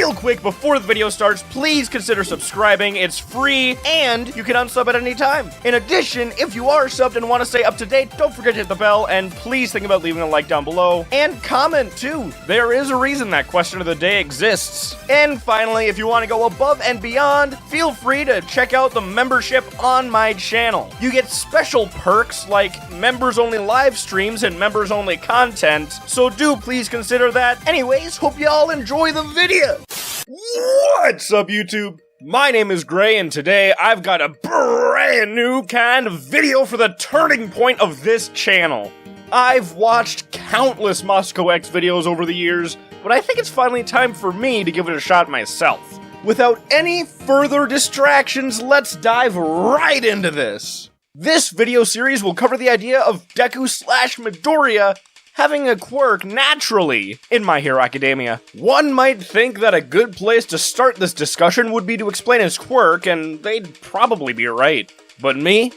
real quick before the video starts, please consider subscribing. It's free, and you can unsub at any time. In addition, if you are subbed and want to stay up to date, don't forget to hit the bell, and please think about leaving a like down below. And comment, too. There is a reason that question of the day exists. And finally, if you want to go above and beyond, feel free to check out the membership on my channel. You get special perks like members-only live streams and members-only content, so do please consider that. Anyways, hope you all enjoy the video! What's up, YouTube? My name is Ghrei, and today I've got a brand new kind of video for the turning point of this channel. I've watched countless Moscow X videos over the years, but I think it's finally time for me to give it a shot myself. Without any further distractions, let's dive right into this. This video series will cover the idea of Deku/Midoriya having a quirk naturally in My Hero Academia. One might think that a good place to start this discussion would be to explain his quirk, and they'd probably be right. But me?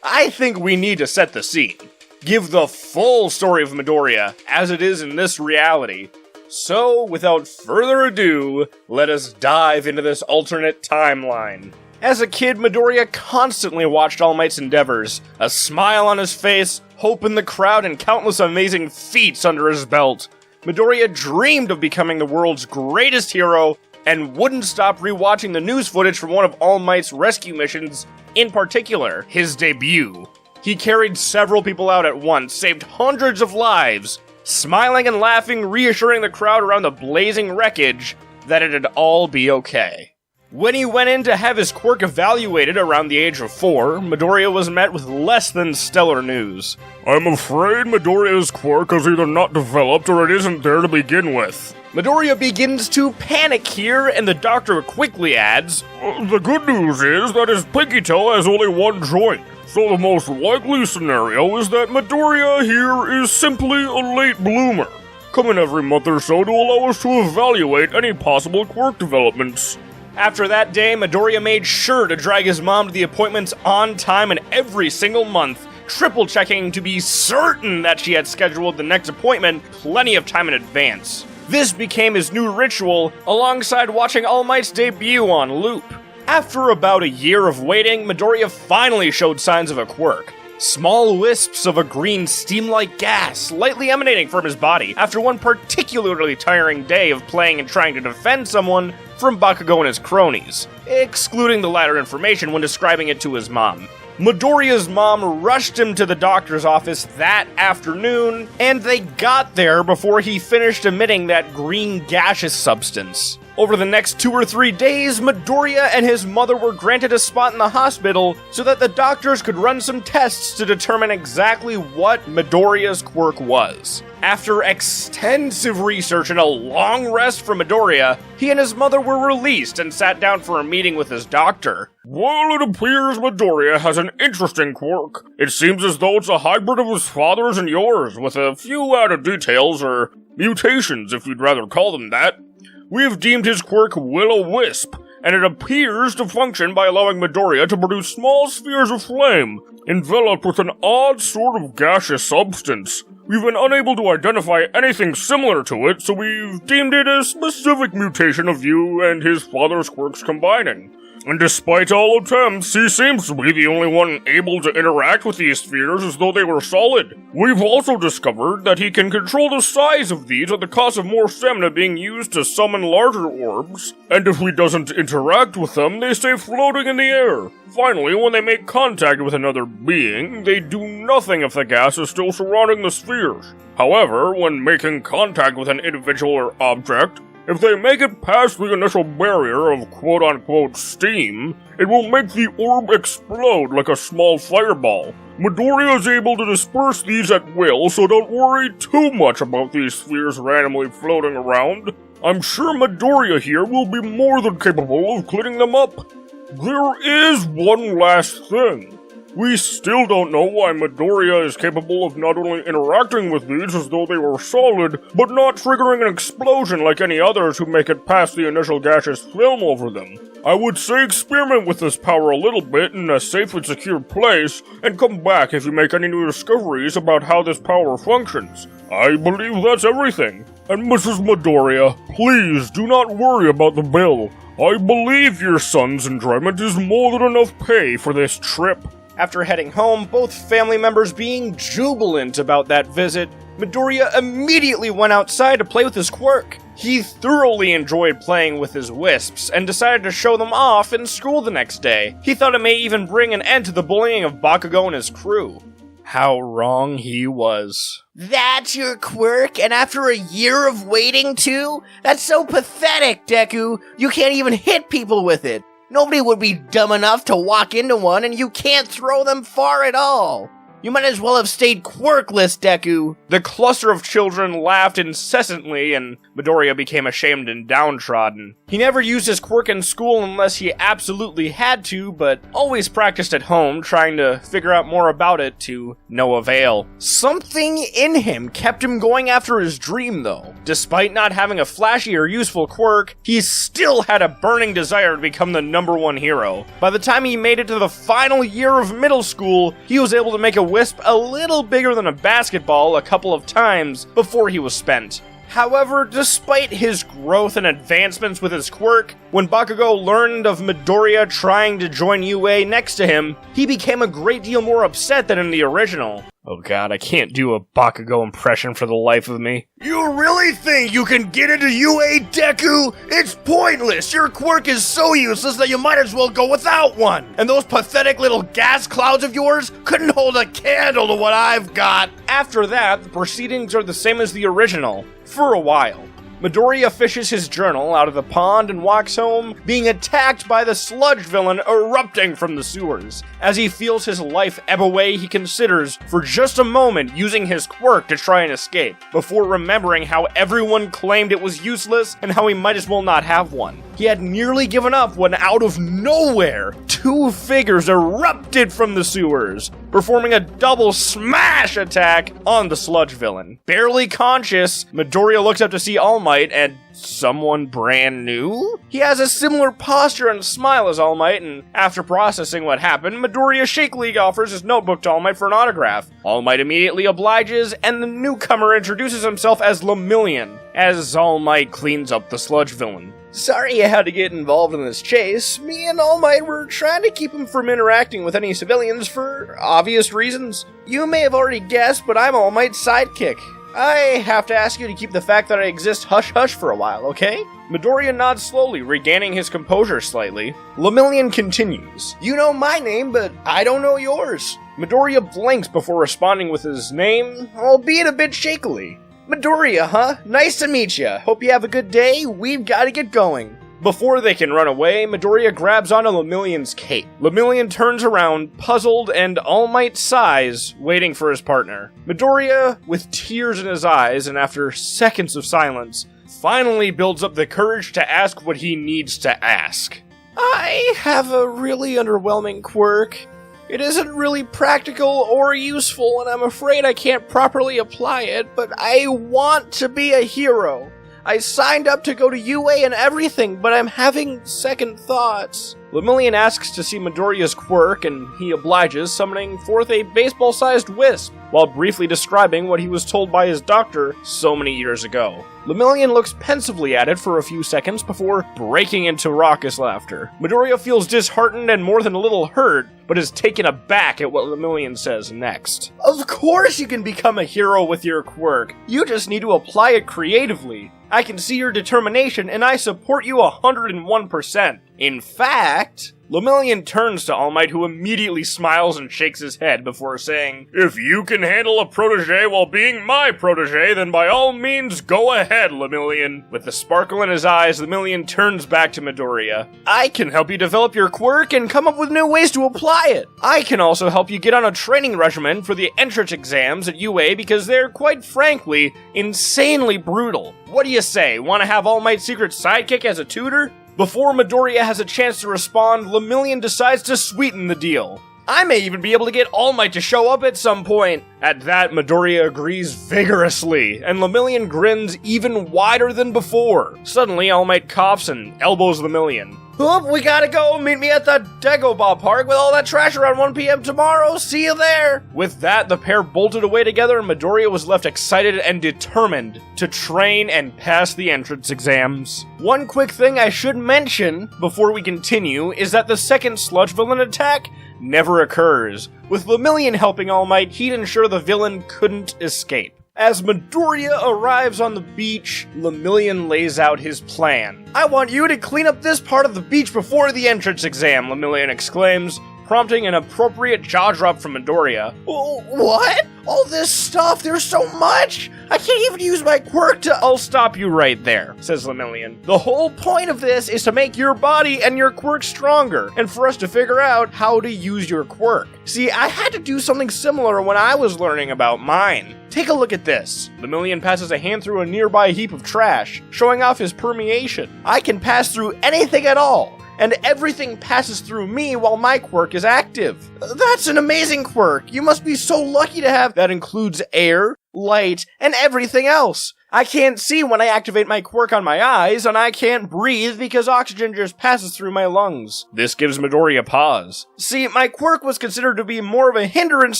I think we need to set the scene. Give the full story of Midoriya, as it is in this reality. So, without further ado, let us dive into this alternate timeline. As a kid, Midoriya constantly watched All Might's endeavors, a smile on his face, hope in the crowd, and countless amazing feats under his belt. Midoriya dreamed of becoming the world's greatest hero, and wouldn't stop rewatching the news footage from one of All Might's rescue missions, in particular, his debut. He carried several people out at once, saved hundreds of lives, smiling and laughing, reassuring the crowd around the blazing wreckage that it'd all be okay. When he went in to have his quirk evaluated around the age of 4, Midoriya was met with less than stellar news. I'm afraid Midoriya's quirk is either not developed or it isn't there to begin with. Midoriya begins to panic here, and the doctor quickly adds, The good news is that his pinky toe has only one joint, so the most likely scenario is that Midoriya here is simply a late bloomer, coming every month or so to allow us to evaluate any possible quirk developments. After that day, Midoriya made sure to drag his mom to the appointments on time and every single month, triple checking to be certain that she had scheduled the next appointment plenty of time in advance. This became his new ritual, alongside watching All Might's debut on loop. After about a year of waiting, Midoriya finally showed signs of a quirk. Small wisps of a green steam-like gas lightly emanating from his body after one particularly tiring day of playing and trying to defend someone from Bakugo and his cronies, excluding the latter information when describing it to his mom. Midoriya's mom rushed him to the doctor's office that afternoon, and they got there before he finished emitting that green gaseous substance. Over the next 2 or 3 days, Midoriya and his mother were granted a spot in the hospital so that the doctors could run some tests to determine exactly what Midoriya's quirk was. After extensive research and a long rest from Midoriya, he and his mother were released and sat down for a meeting with his doctor. Well, it appears Midoriya has an interesting quirk. It seems as though it's a hybrid of his father's and yours, with a few added details, or mutations if you'd rather call them that. We have deemed his quirk will-o-wisp, and it appears to function by allowing Midoriya to produce small spheres of flame, enveloped with an odd sort of gaseous substance. We've been unable to identify anything similar to it, so we've deemed it a specific mutation of you and his father's quirks combining. And despite all attempts, he seems to be the only one able to interact with these spheres as though they were solid. We've also discovered that he can control the size of these at the cost of more stamina being used to summon larger orbs, and if he doesn't interact with them, they stay floating in the air. Finally, when they make contact with another being, they do nothing if the gas is still surrounding the spheres. However, when making contact with an individual or object, if they make it past the initial barrier of quote-unquote steam, it will make the orb explode like a small fireball. Midoriya is able to disperse these at will, so don't worry too much about these spheres randomly floating around. I'm sure Midoriya here will be more than capable of cleaning them up. There is one last thing. We still don't know why Midoriya is capable of not only interacting with these as though they were solid, but not triggering an explosion like any others who make it past the initial gaseous film over them. I would say experiment with this power a little bit in a safe and secure place, and come back if you make any new discoveries about how this power functions. I believe that's everything. And Mrs. Midoriya, please do not worry about the bill. I believe your son's enjoyment is more than enough pay for this trip. After heading home, both family members being jubilant about that visit, Midoriya immediately went outside to play with his Quirk. He thoroughly enjoyed playing with his wisps and decided to show them off in school the next day. He thought it may even bring an end to the bullying of Bakugo and his crew. How wrong he was. That's your Quirk, and after a year of waiting too? That's so pathetic, Deku. You can't even hit people with it. Nobody would be dumb enough to walk into one, and you can't throw them far at all. You might as well have stayed Quirkless, Deku. The cluster of children laughed incessantly, and Midoriya became ashamed and downtrodden. He never used his Quirk in school unless he absolutely had to, but always practiced at home, trying to figure out more about it to no avail. Something in him kept him going after his dream, though. Despite not having a flashy or useful Quirk, he still had a burning desire to become the #1 hero. By the time he made it to the final year of middle school, he was able to make a wisp a little bigger than a basketball a couple of times before he was spent. However, despite his growth and advancements with his Quirk, when Bakugo learned of Midoriya trying to join UA next to him, he became a great deal more upset than in the original. Oh god, I can't do a Bakugo impression for the life of me. You really think you can get into UA, Deku? It's pointless! Your Quirk is so useless that you might as well go without one! And those pathetic little gas clouds of yours couldn't hold a candle to what I've got! After that, the proceedings are the same as the original, for a while. Midoriya fishes his journal out of the pond and walks home, being attacked by the sludge villain erupting from the sewers. As he feels his life ebb away, he considers, for just a moment, using his Quirk to try and escape, before remembering how everyone claimed it was useless and how he might as well not have one. He had nearly given up when out of nowhere, two figures erupted from the sewers, performing a double smash attack on the sludge villain. Barely conscious, Midoriya looks up to see All Might and someone brand new? He has a similar posture and smile as All Might, and after processing what happened, Midoriya shakily offers his notebook to All Might for an autograph. All Might immediately obliges, and the newcomer introduces himself as Lemillion, as All Might cleans up the sludge villain. Sorry you had to get involved in this chase. Me and All Might were trying to keep him from interacting with any civilians for obvious reasons. You may have already guessed, but I'm All Might's sidekick. I have to ask you to keep the fact that I exist hush-hush for a while, okay? Midoriya nods slowly, regaining his composure slightly. Lemillion continues. You know my name, but I don't know yours. Midoriya blinks before responding with his name, albeit a bit shakily. Midoriya, huh? Nice to meet ya. Hope you have a good day. We've got to get going. Before they can run away, Midoriya grabs onto Lemillion's cape. Lemillion turns around, puzzled, and All Might sighs, waiting for his partner. Midoriya, with tears in his eyes and after seconds of silence, finally builds up the courage to ask what he needs to ask. I have a really underwhelming Quirk. It isn't really practical or useful, and I'm afraid I can't properly apply it, but I want to be a hero. I signed up to go to UA and everything, but I'm having second thoughts. Lemillion asks to see Midoriya's Quirk, and he obliges, summoning forth a baseball-sized wisp, while briefly describing what he was told by his doctor so many years ago. Lemillion looks pensively at it for a few seconds before breaking into raucous laughter. Midoriya feels disheartened and more than a little hurt, but is taken aback at what Lemillion says next. Of course you can become a hero with your Quirk. You just need to apply it creatively. I can see your determination, and I support you 101%. In fact, Lemillion turns to All Might, who immediately smiles and shakes his head before saying, If you can handle a protege while being my protege, then by all means go ahead, Lemillion. With the sparkle in his eyes, Lemillion turns back to Midoriya. I can help you develop your Quirk and come up with new ways to apply it. I can also help you get on a training regimen for the entrance exams at UA because they're, quite frankly, insanely brutal. What do you say? Want to have All Might's secret sidekick as a tutor? Before Midoriya has a chance to respond, Lemillion decides to sweeten the deal. I may even be able to get All Might to show up at some point. At that, Midoriya agrees vigorously, and Lemillion grins even wider than before. Suddenly, All Might coughs and elbows Lemillion. Oop, we gotta go. Meet me at the Dagobah Park with all that trash around 1 p.m. tomorrow. See you there. With that, the pair bolted away together and Midoriya was left excited and determined to train and pass the entrance exams. One quick thing I should mention before we continue is that the second sludge villain attack never occurs. With Lemillion helping All Might, he'd ensure the villain couldn't escape. As Midoriya arrives on the beach, Lemillion lays out his plan. I want you to clean up this part of the beach before the entrance exam, Lemillion exclaims, prompting an appropriate jaw drop from Midoriya. What? All this stuff? There's so much! I can't even use my quirk to— I'll stop you right there, says Lemillion. The whole point of this is to make your body and your quirk stronger, and for us to figure out how to use your quirk. See, I had to do something similar when I was learning about mine. Take a look at this. Lemillion passes a hand through a nearby heap of trash, showing off his permeation. I can pass through anything at all, and everything passes through me while my quirk is active. That's an amazing quirk. You must be so lucky to have— That includes air, light, and everything else. I can't see when I activate my quirk on my eyes, and I can't breathe because oxygen just passes through my lungs. This gives Midoriya pause. See, my quirk was considered to be more of a hindrance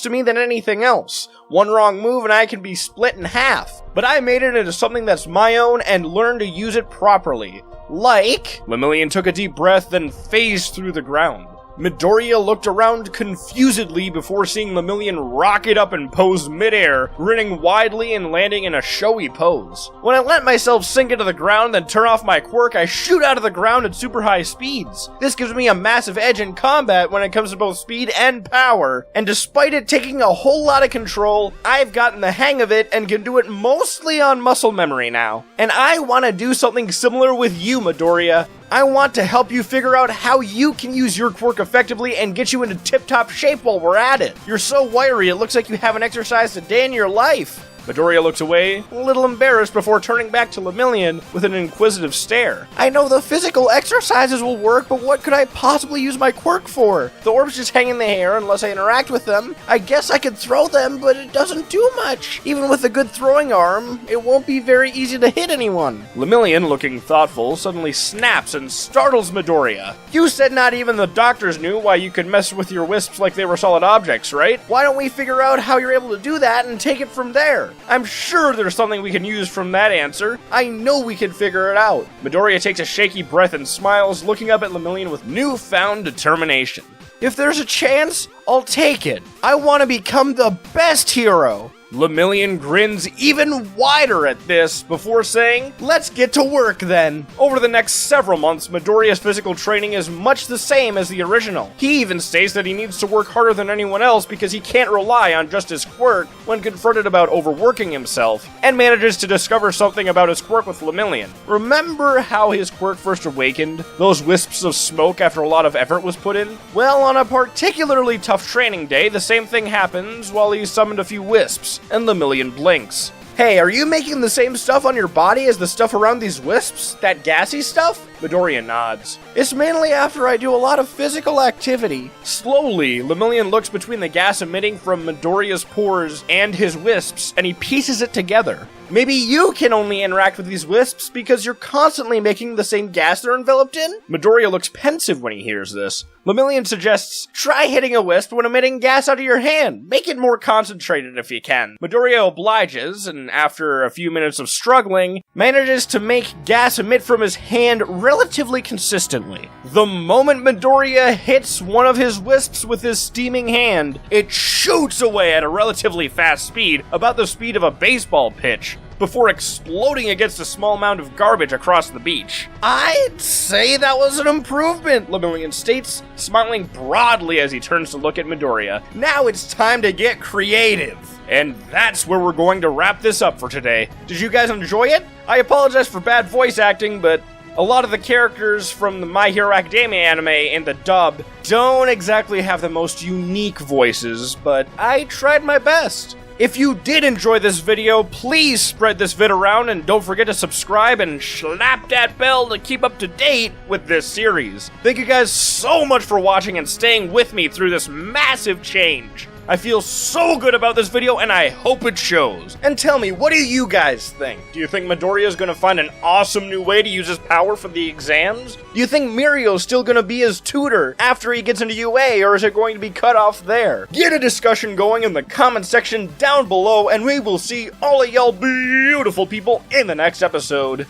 to me than anything else. One wrong move and I can be split in half. But I made it into something that's my own and learned to use it properly. Like— Lemillion took a deep breath, then phased through the ground. Midoriya looked around confusedly before seeing Lemillion rocket up and pose midair, grinning widely and landing in a showy pose. When I let myself sink into the ground and turn off my quirk, I shoot out of the ground at super high speeds. This gives me a massive edge in combat when it comes to both speed and power, and despite it taking a whole lot of control, I've gotten the hang of it and can do it mostly on muscle memory now. And I want to do something similar with you, Midoriya. I want to help you figure out how you can use your quirk effectively and get you into tip-top shape while we're at it. You're so wiry, it looks like you haven't exercised a day in your life. Midoriya looks away, a little embarrassed before turning back to Lemillion with an inquisitive stare. I know the physical exercises will work, but what could I possibly use my quirk for? The orbs just hang in the air unless I interact with them. I guess I could throw them, but it doesn't do much. Even with a good throwing arm, it won't be very easy to hit anyone. Lemillion, looking thoughtful, suddenly snaps and startles Midoriya. You said not even the doctors knew why you could mess with your wisps like they were solid objects, right? Why don't we figure out how you're able to do that and take it from there? I'm sure there's something we can use from that answer. I know we can figure it out. Midoriya takes a shaky breath and smiles, looking up at Lemillion with newfound determination. If there's a chance, I'll take it. I want to become the best hero. Lemillion grins even wider at this before saying, let's get to work then. Over the next several months, Midoriya's physical training is much the same as the original. He even states that he needs to work harder than anyone else because he can't rely on just his quirk when confronted about overworking himself, and manages to discover something about his quirk with Lemillion. Remember how his quirk first awakened? Those wisps of smoke after a lot of effort was put in? Well, on a particularly tough training day, the same thing happens while he summoned a few wisps, and Lemillion blinks. Hey, are you making the same stuff on your body as the stuff around these wisps? That gassy stuff? Midoriya nods. It's mainly after I do a lot of physical activity. Slowly, Lemillion looks between the gas emitting from Midoriya's pores and his wisps, and he pieces it together. Maybe you can only interact with these wisps because you're constantly making the same gas they're enveloped in? Midoriya looks pensive when he hears this. Lemillion suggests, try hitting a wisp when emitting gas out of your hand. Make it more concentrated if you can. Midoriya obliges, and after a few minutes of struggling, manages to make gas emit from his hand relatively consistently. The moment Midoriya hits one of his wisps with his steaming hand, it shoots away at a relatively fast speed, about the speed of a baseball pitch, before exploding against a small mound of garbage across the beach. I'd say that was an improvement, Lemillion states, smiling broadly as he turns to look at Midoriya. Now it's time to get creative. And that's where we're going to wrap this up for today. Did you guys enjoy it? I apologize for bad voice acting, but a lot of the characters from the My Hero Academia anime in the dub don't exactly have the most unique voices, but I tried my best. If you did enjoy this video, please spread this vid around and don't forget to subscribe and slap that bell to keep up to date with this series. Thank you guys so much for watching and staying with me through this massive change. I feel so good about this video, and I hope it shows. And tell me, what do you guys think? Do you think Midoriya is gonna find an awesome new way to use his power for the exams? Do you think Mirio's still gonna be his tutor after he gets into UA, or is it going to be cut off there? Get a discussion going in the comment section down below, and we will see all of y'all beautiful people in the next episode.